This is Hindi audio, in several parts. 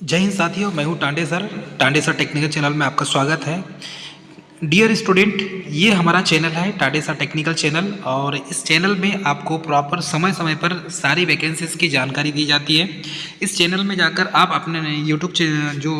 जय हिंद साथियों, मैं हूं टांडे सर टेक्निकल चैनल में आपका स्वागत है। डियर स्टूडेंट, ये हमारा चैनल है टांडे सर टेक्निकल चैनल और इस चैनल में आपको प्रॉपर समय समय पर सारी वैकेंसीज़ की जानकारी दी जाती है। इस चैनल में जाकर आप अपने यूट्यूब जो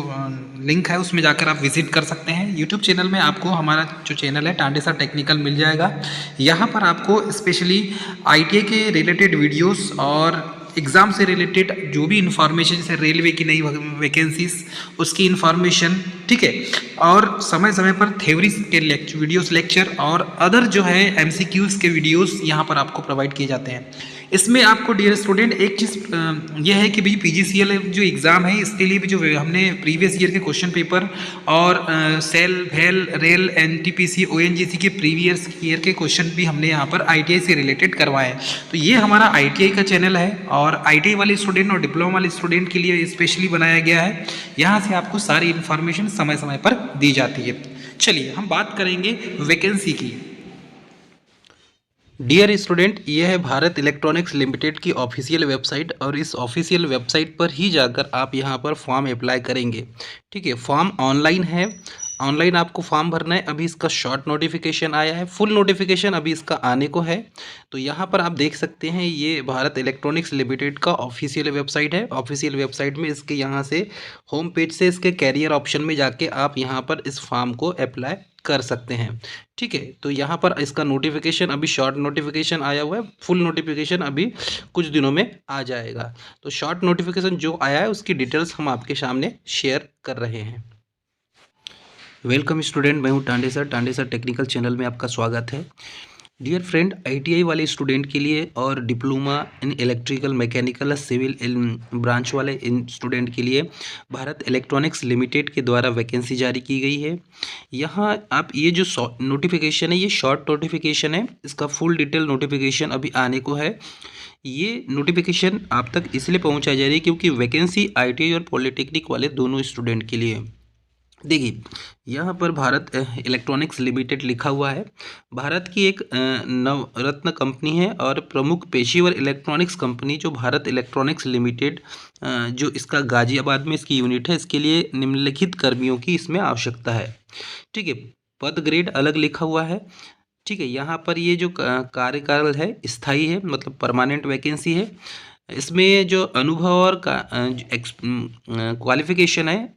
लिंक है उसमें जाकर आप विजिट कर सकते हैं। यूट्यूब चैनल में आपको हमारा जो चैनल है टांडे सर टेक्निकल मिल जाएगा। यहाँ पर आपको स्पेशली ITI के रिलेटेड वीडियोस और एग्ज़ाम से रिलेटेड जो भी इंफॉर्मेशन, जैसे रेलवे की नई वैकेंसीज उसकी इंफॉर्मेशन, ठीक है, और समय समय पर थ्योरी के वीडियोस लेक्चर और अदर जो है MCQs के वीडियोस यहाँ पर आपको प्रोवाइड किए जाते हैं। इसमें आपको डियर स्टूडेंट एक चीज़ यह है कि भाई PGCL जो एग्ज़ाम है इसके लिए भी जो हमने प्रीवियस ईयर के क्वेश्चन पेपर और सेल भेल रेल NTPC ONGC के प्रीवियस ईयर के क्वेश्चन भी हमने यहाँ पर ITI से रिलेटेड करवाए हैं। तो ये हमारा ITI का चैनल है और ITI वाले स्टूडेंट और डिप्लोमा वाले स्टूडेंट के लिए स्पेशली बनाया गया है। यहाँ से आपको सारी इन्फॉर्मेशन समय समय पर दी जाती है। चलिए हम बात करेंगे वैकेंसी की। डियर स्टूडेंट, ये है भारत इलेक्ट्रॉनिक्स लिमिटेड की ऑफिशियल वेबसाइट और इस ऑफिशियल वेबसाइट पर ही जाकर आप यहाँ पर फॉर्म अप्लाई करेंगे। ठीक है, फॉर्म ऑनलाइन है, ऑनलाइन आपको फॉर्म भरना है। अभी इसका शॉर्ट नोटिफिकेशन आया है, फुल नोटिफिकेशन अभी इसका आने को है। तो यहाँ पर आप देख सकते हैं ये भारत इलेक्ट्रॉनिक्स लिमिटेड का ऑफिशियल वेबसाइट है। ऑफिशियल वेबसाइट में इसके यहाँ से होम पेज से इसके कैरियर ऑप्शन में जाके आप यहाँ पर इस फॉर्म को अप्लाई कर सकते हैं। ठीक है, तो यहाँ पर इसका नोटिफिकेशन अभी शॉर्ट नोटिफिकेशन आया हुआ है, फुल नोटिफिकेशन अभी कुछ दिनों में आ जाएगा। तो शॉर्ट नोटिफिकेशन जो आया है उसकी डिटेल्स हम आपके सामने शेयर कर रहे हैं। वेलकम स्टूडेंट, मैं हूँ टांडे सर टेक्निकल चैनल में आपका स्वागत है। डियर फ्रेंड, ITI वाले स्टूडेंट के लिए और diploma in electrical mechanical civil branch वाले इन स्टूडेंट के लिए भारत इलेक्ट्रॉनिक्स लिमिटेड के द्वारा वैकेंसी जारी की गई है। यहाँ आप ये जो नोटिफिकेशन है ये शॉर्ट नोटिफिकेशन है, इसका फुल डिटेल नोटिफिकेशन अभी आने को है। ये नोटिफिकेशन आप तक इसलिए पहुँचाई जा रही है क्योंकि वैकेंसी ITI और पॉलिटेक्निक वाले दोनों स्टूडेंट के लिए है। देखिए, यहाँ पर भारत इलेक्ट्रॉनिक्स लिमिटेड लिखा हुआ है। भारत की एक नवरत्न कंपनी है और प्रमुख पेशेवर इलेक्ट्रॉनिक्स कंपनी जो भारत इलेक्ट्रॉनिक्स लिमिटेड जो इसका गाजियाबाद में इसकी यूनिट है, इसके लिए निम्नलिखित कर्मियों की इसमें आवश्यकता है। ठीक है, पद ग्रेड अलग लिखा हुआ है। ठीक है, यहाँ पर ये जो कार्यकाल है स्थायी है, मतलब परमानेंट वैकेंसी है। इसमें जो अनुभव और क्वालिफिकेशन है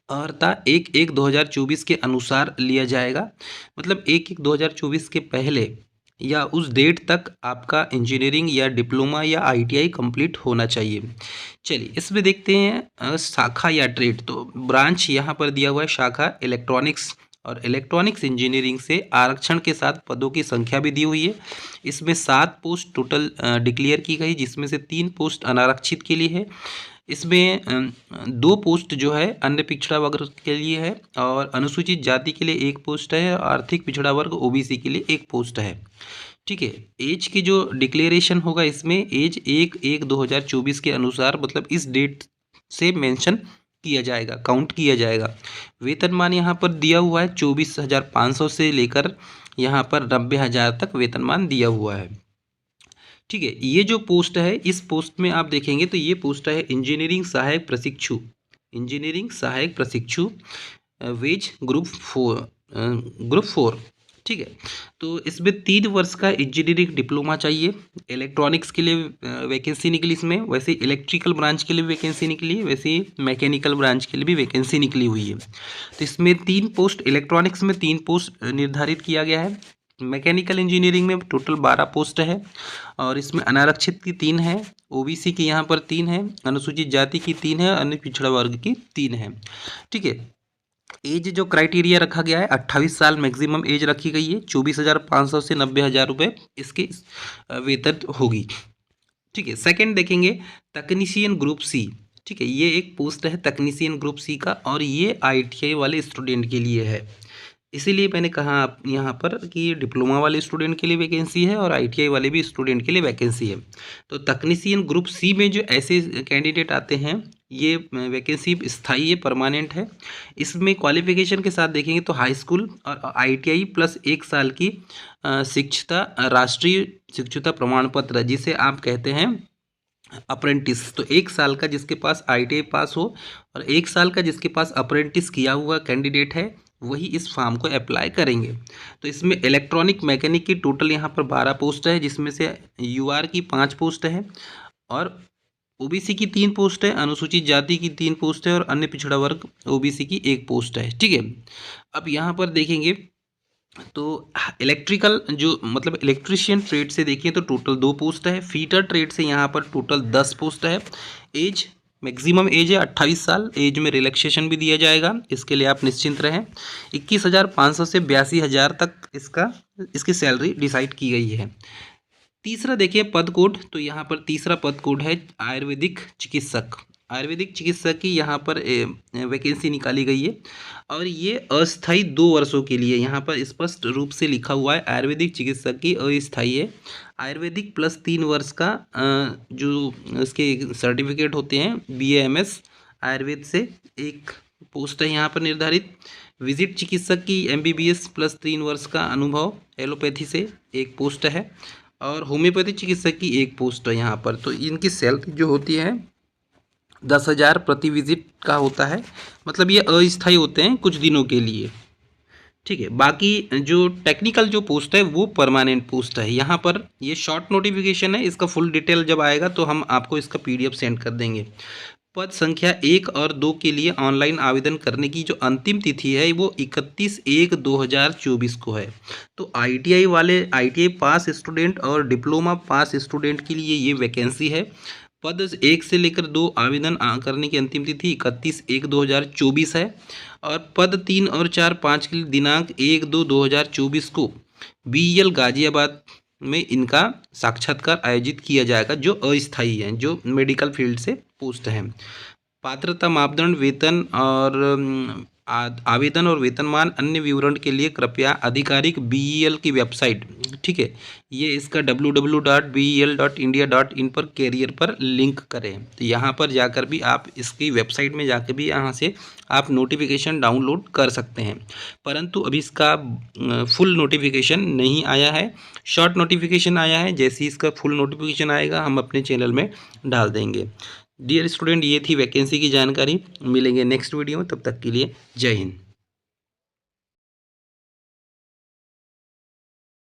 अर्हता 1/1/2024 के अनुसार लिया जाएगा। मतलब 1/1/2024 के पहले या उस डेट तक आपका इंजीनियरिंग या डिप्लोमा या ITI कंप्लीट होना चाहिए। चलिए इसमें देखते हैं शाखा या ट्रेड। तो ब्रांच यहाँ पर दिया हुआ है शाखा इलेक्ट्रॉनिक्स और इलेक्ट्रॉनिक्स इंजीनियरिंग से आरक्षण के साथ पदों की संख्या भी दी हुई है। इसमें 7 पोस्ट टोटल डिक्लेयर की गई, जिसमें से 3 पोस्ट अनारक्षित के लिए है। इसमें 2 पोस्ट जो है अन्य पिछड़ा वर्ग के लिए है और अनुसूचित जाति के लिए 1 पोस्ट है और आर्थिक पिछड़ा वर्ग OBC के लिए 1 पोस्ट है। ठीक है, एज की जो डिक्लेरेशन होगा इसमें एज 1/1/2024 के अनुसार, मतलब इस डेट से मेंशन किया जाएगा, काउंट किया जाएगा। वेतनमान यहाँ पर दिया हुआ है 24,500 से लेकर यहाँ पर 90,000 तक वेतनमान दिया हुआ है। ठीक है, ये जो पोस्ट है इस पोस्ट में आप देखेंगे तो ये पोस्ट है इंजीनियरिंग सहायक प्रशिक्षु, इंजीनियरिंग सहायक प्रशिक्षु वेज ग्रुप 4। ठीक है, तो इसमें 3 वर्ष का इंजीनियरिंग डिप्लोमा चाहिए। इलेक्ट्रॉनिक्स के लिए वैकेंसी निकली इसमें, वैसे इलेक्ट्रिकल ब्रांच के लिए वैकेंसी निकली है, वैसे मैकेनिकल ब्रांच के लिए भी वैकेंसी निकली हुई है। तो इसमें 3 पोस्ट, इलेक्ट्रॉनिक्स में 3 पोस्ट निर्धारित किया गया है। मैकेनिकल इंजीनियरिंग में टोटल 12 पोस्ट है और इसमें अनारक्षित की 3 है, OBC की यहाँ पर 3 है, अनुसूचित जाति की 3 है, अन्य पिछड़ा वर्ग की 3 है। ठीक है, एज जो क्राइटेरिया रखा गया है 28 साल मैक्सिमम एज रखी गई है। 24,500 से 90,000 रुपये इसके वेतन होगी। ठीक है, सेकंड देखेंगे तकनीशियन ग्रुप C। ठीक है, ये एक पोस्ट है तकनीशियन ग्रुप C का और ये ITI वाले स्टूडेंट के लिए है। इसीलिए मैंने कहा आप यहाँ पर कि डिप्लोमा वाले स्टूडेंट के लिए वैकेंसी है और ITI वाले भी स्टूडेंट के लिए वैकेंसी है। तो तकनीशियन ग्रुप C में जो ऐसे कैंडिडेट आते हैं ये वैकेंसी स्थायी है, परमानेंट है। इसमें क्वालिफिकेशन के साथ देखेंगे तो हाई स्कूल और ITI प्लस 1 साल की शिक्षता, राष्ट्रीय शिक्षुता प्रमाण पत्र जिसे आप कहते हैं अप्रेंटिस, तो 1 साल का जिसके पास ITI पास हो और 1 साल का जिसके पास अप्रेंटिस किया हुआ कैंडिडेट है वही इस फॉर्म को अप्लाई करेंगे। तो इसमें इलेक्ट्रॉनिक मैकेनिक की टोटल यहाँ पर 12 पोस्ट है, जिसमें से UR की 5 पोस्ट है और OBC की 3 पोस्ट है, अनुसूचित जाति की 3 पोस्ट है और अन्य पिछड़ा वर्ग OBC की 1 पोस्ट है। ठीक है, अब यहाँ पर देखेंगे तो इलेक्ट्रिकल जो मतलब इलेक्ट्रिशियन ट्रेड से देखिए तो टोटल 2 पोस्ट है। फीटर ट्रेड से यहाँ पर टोटल 10 पोस्ट है। एज मैक्सिमम एज है 28 साल, एज में रिलैक्सेशन भी दिया जाएगा, इसके लिए आप निश्चिंत रहें। 21,500 से 82,000 तक इसकी सैलरी डिसाइड की गई है। तीसरा देखिए पद कोड, तो यहाँ पर तीसरा पद कोड है आयुर्वेदिक चिकित्सक। आयुर्वेदिक चिकित्सक की यहाँ पर वैकेंसी निकाली गई है और ये अस्थायी 2 वर्षों के लिए यहाँ पर स्पष्ट रूप से लिखा हुआ है। आयुर्वेदिक चिकित्सक की अस्थायी है। आयुर्वेदिक प्लस 3 वर्ष का जो इसके सर्टिफिकेट होते हैं BAMS आयुर्वेद से, एक पोस्ट है यहाँ पर निर्धारित। विजिट चिकित्सक की MBBS प्लस 3 वर्ष का अनुभव एलोपैथी से, एक पोस्ट है। और होम्योपैथी चिकित्सक की 1 पोस्ट है यहाँ पर। तो इनकी सैलरी जो होती है 10,000 प्रति विजिट का होता है, मतलब ये अस्थायी होते हैं कुछ दिनों के लिए। ठीक है, बाकी जो टेक्निकल जो पोस्ट है वो परमानेंट पोस्ट है। यहाँ पर ये शॉर्ट नोटिफिकेशन है, इसका फुल डिटेल जब आएगा तो हम आपको इसका PDF सेंड कर देंगे। पद संख्या 1 और 2 के लिए ऑनलाइन आवेदन करने की जो अंतिम तिथि है वो 31/1/2024 को है। तो ITI पास स्टूडेंट और डिप्लोमा पास स्टूडेंट के लिए ये वैकेंसी है। पद 1 से लेकर 2 आवेदन करने की अंतिम तिथि 31/1/2024 है और पद 3 और 4, 5 के लिए दिनांक 1/2/2024 को BEL गाजियाबाद में इनका साक्षात्कार आयोजित किया जाएगा, जो अस्थायी हैं, जो मेडिकल फील्ड से पोस्ट हैं। पात्रता मापदंड, वेतन और आवेदन और वेतनमान अन्य विवरण के लिए कृपया आधिकारिक BEL की वेबसाइट, ठीक है, ये इसका www.bel.india.in पर कैरियर पर लिंक करें। तो यहाँ पर जाकर भी आप इसकी वेबसाइट में जाकर भी यहाँ से आप नोटिफिकेशन डाउनलोड कर सकते हैं, परंतु अभी इसका फुल नोटिफिकेशन नहीं आया है, शॉर्ट नोटिफिकेशन आया है। जैसे ही इसका फुल नोटिफिकेशन आएगा हम अपने चैनल में डाल देंगे। डियर स्टूडेंट, ये थी वैकेंसी की जानकारी। मिलेंगे नेक्स्ट वीडियो में, तब तक के लिए जय हिंद।